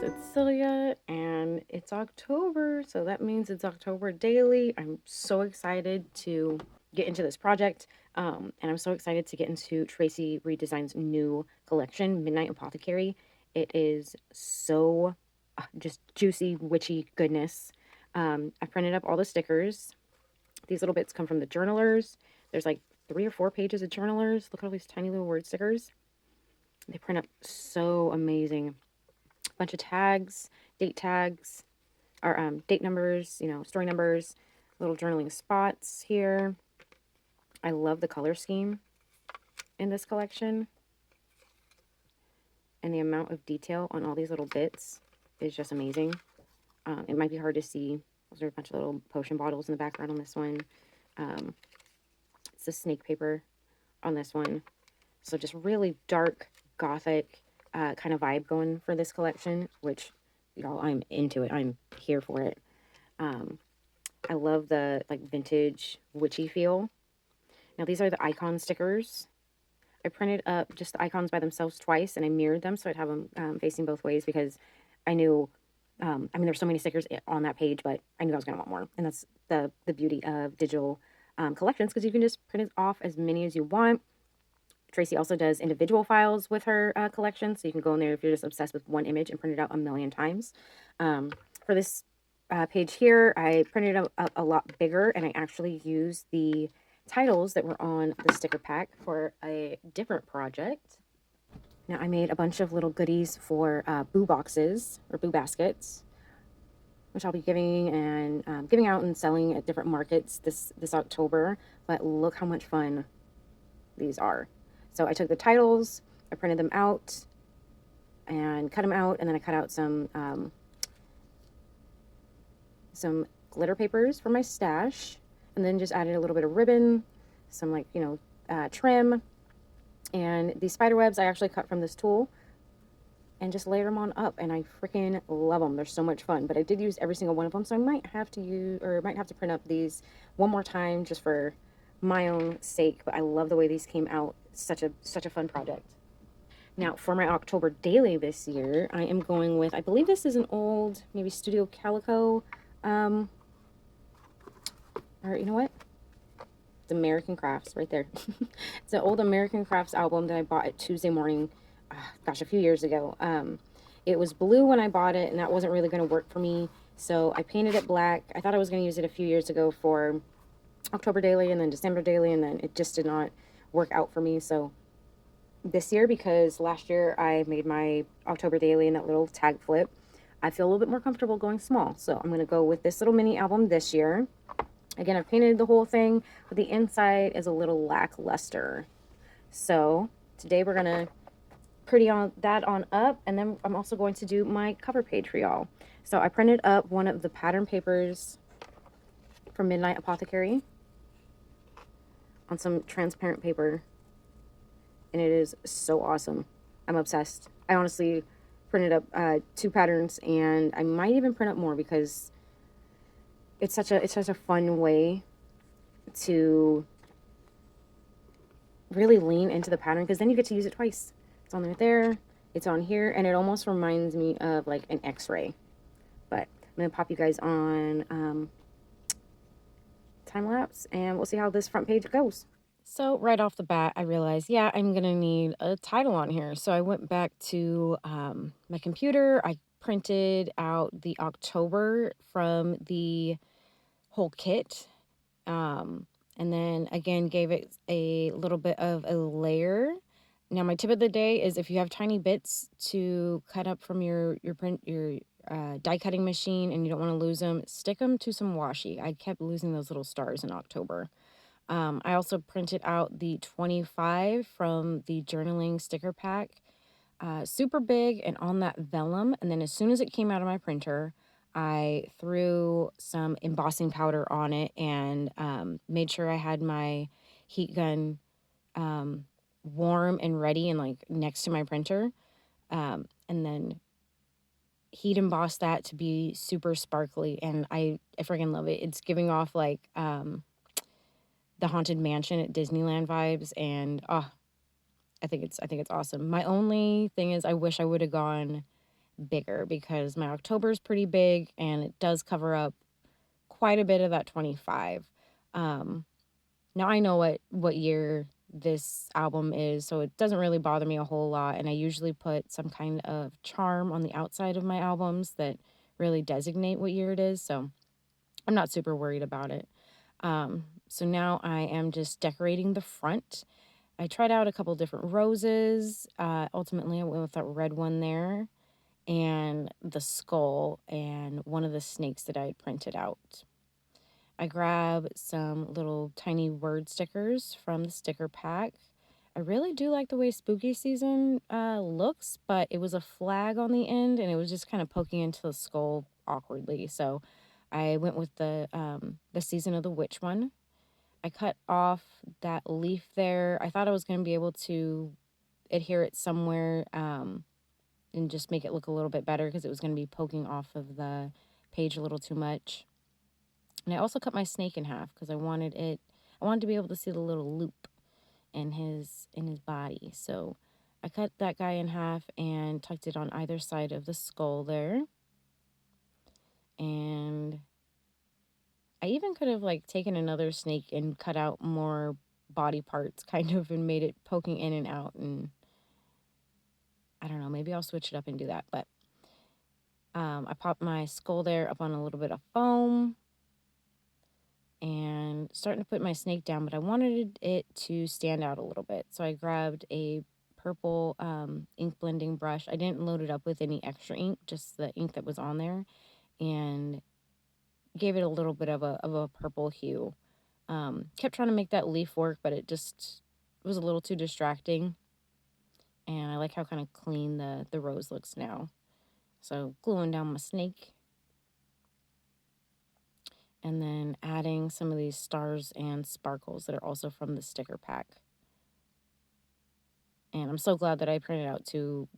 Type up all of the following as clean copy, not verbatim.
it's Celia and it's October, so that means it's October daily. I'm so excited to get into this project, and I'm so excited to get into Traci Redesign's new collection, Midnight Apothecary. It is so just juicy, witchy goodness. I printed up all the stickers. These little bits come from the journalers. There's like 3 or 4 pages of journalers. Look at all these tiny little word stickers. They print up so amazing. Bunch of tags, or date numbers, story numbers, little journaling spots here. I love the color scheme in this collection, and the amount of detail on all these little bits is just amazing. It might be hard to see. There's a bunch of little potion bottles in the background on this one. It's the snake paper on this one. So just really dark, gothic kind of vibe going for this collection, which, y'all, I'm into it. I'm here for it. I love the vintage witchy feel. Now these are the icon stickers. I printed up just the icons by themselves twice, and I mirrored them so I'd have them facing both ways, because I knew, there's so many stickers on that page, but I knew I was going to want more. And that's the beauty of digital collections, because you can just print it off as many as you want. Traci also does individual files with her collection, so you can go in there if you're just obsessed with one image and print it out a million times. For this page here, I printed it out a lot bigger, and I actually used the titles that were on the sticker pack for a different project. Now, I made a bunch of little goodies for boo boxes or boo baskets, which I'll be giving out and selling at different markets this October. But look how much fun these are. So I took the titles, I printed them out and cut them out, and then I cut out some glitter papers for my stash, and then just added a little bit of ribbon, some trim, and these spider webs I actually cut from this tool and just layered them on up, and I freaking love them. They're so much fun. But I did use every single one of them, so I might have to print up these one more time just for my own sake. But I love the way these came out. Such a fun project. Now, for my October daily this year, I am going with, I believe this is an old, maybe Studio Calico, or you know what? It's American Crafts right there. It's an old American Crafts album that I bought at Tuesday morning, gosh, a few years ago. It was blue when I bought it, and that wasn't really going to work for me, so I painted it black. I thought I was going to use it a few years ago for October daily and then December daily, and then it just did not work out for me. So this year, because last year I made my October daily in that little tag flip, I feel a little bit more comfortable going small. So I'm going to go with this little mini album this year. Again, I've painted the whole thing, but the inside is a little lackluster. So today we're going to pretty on that on up, and then I'm also going to do my cover page for y'all. So I printed up one of the pattern papers from Midnight Apothecary on some transparent paper, and it is so awesome. I'm obsessed. I honestly printed up 2 patterns, and I might even print up more, because it's such a fun way to really lean into the pattern, because then you get to use it twice. It's on there, it's on here, and it almost reminds me of like an x-ray. But I'm gonna pop you guys on time lapse, and we'll see how this front page goes. So right off the bat, I realized, yeah, I'm going to need a title on here. So I went back to my computer. I printed out the October from the whole kit. And then again, gave it a little bit of a layer. Now, my tip of the day is, if you have tiny bits to cut up from your die cutting machine and you don't want to lose them, stick them to some washi. I kept losing those little stars in October. I also printed out the 25 from the journaling sticker pack, super big and on that vellum. And then as soon as it came out of my printer, I threw some embossing powder on it and made sure I had my heat gun warm and ready and like next to my printer. And then heat embossed that to be super sparkly, and I freaking love it. It's giving off like the Haunted Mansion at Disneyland vibes, and I think it's awesome. My only thing is, I wish I would have gone bigger because my October is pretty big and it does cover up quite a bit of that 25. Now I know what year this album is, so it doesn't really bother me a whole lot. And I usually put some kind of charm on the outside of my albums that really designate what year it is. So I'm not super worried about it. So now I am just decorating the front. I tried out a couple different roses. Ultimately, I went with that red one there and the skull and one of the snakes that I had printed out. I grabbed some little tiny word stickers from the sticker pack. I really do like the way spooky season looks, but it was a flag on the end and it was just kind of poking into the skull awkwardly. So I went with the season of the witch one. I cut off that leaf there. I thought I was going to be able to adhere it somewhere and just make it look a little bit better because it was going to be poking off of the page a little too much. And I also cut my snake in half because I wanted to be able to see the little loop in his body. So I cut that guy in half and tucked it on either side of the skull there. And I even could have like taken another snake and cut out more body parts kind of and made it poking in and out, and I don't know, maybe I'll switch it up and do that. But I popped my skull there up on a little bit of foam and starting to put my snake down, but I wanted it to stand out a little bit. So I grabbed a purple ink blending brush. I didn't load it up with any extra ink, just the ink that was on there, and gave it a little bit of a purple hue. Kept trying to make that leaf work, but it just was a little too distracting. And I like how kind of clean the rose looks now. So gluing down my snake. And then adding some of these stars and sparkles that are also from the sticker pack. And I'm so glad that I printed out two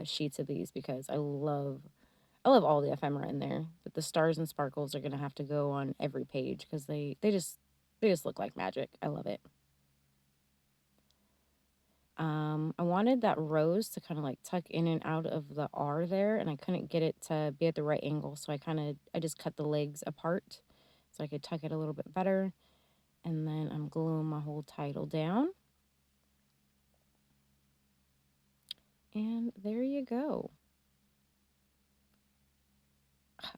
sheets of these because I love all the ephemera in there. But the stars and sparkles are gonna have to go on every page because they just look like magic. I love it. I wanted that rose to kind of like tuck in and out of the R there, and I couldn't get it to be at the right angle, so I just cut the legs apart so I could tuck it a little bit better. And then I'm gluing my whole title down. And there you go.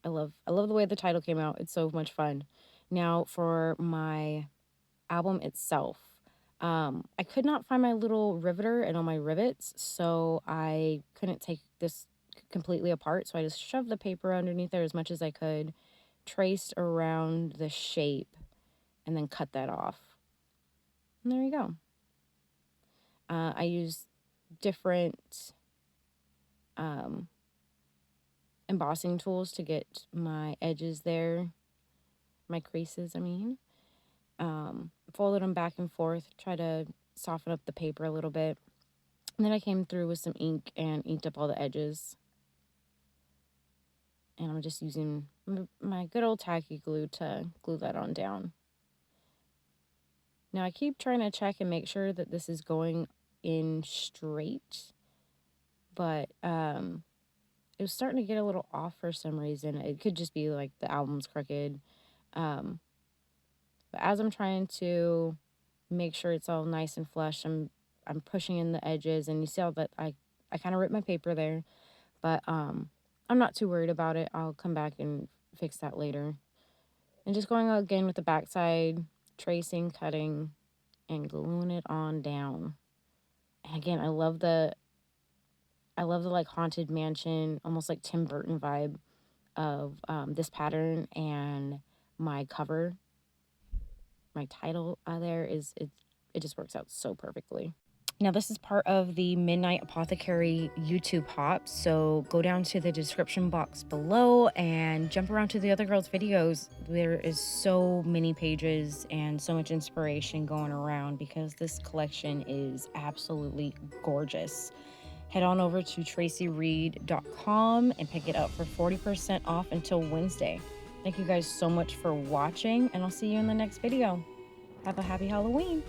I love the way the title came out. It's so much fun. Now for my album itself, I could not find my little riveter and all my rivets, so I couldn't take this completely apart. So I just shoved the paper underneath there as much as I could, traced around the shape, and then cut that off. And there you go. I used different embossing tools to get my edges there, my creases, I mean. Folded them back and forth, try to soften up the paper a little bit. And then I came through with some ink and inked up all the edges. And I'm just using my good old tacky glue to glue that on down. Now I keep trying to check and make sure that this is going in straight, but it was starting to get a little off for some reason. It could just be like the album's crooked. But as I'm trying to make sure it's all nice and flush, I'm pushing in the edges, and you see how that I kind of ripped my paper there, but I'm not too worried about it. I'll come back and fix that later. And just going again with the backside, tracing, cutting, and gluing it on down. And again, I love the like haunted mansion, almost like Tim Burton vibe of this pattern, and my cover, my title there it just works out so perfectly. Now, this is part of the Midnight Apothecary YouTube hop, so go down to the description box below and jump around to the other girls' videos. There is so many pages and so much inspiration going around because this collection is absolutely gorgeous. Head on over to tracireed.com and pick it up for 40% off until Wednesday. Thank you guys so much for watching, and I'll see you in the next video. Have a happy Halloween.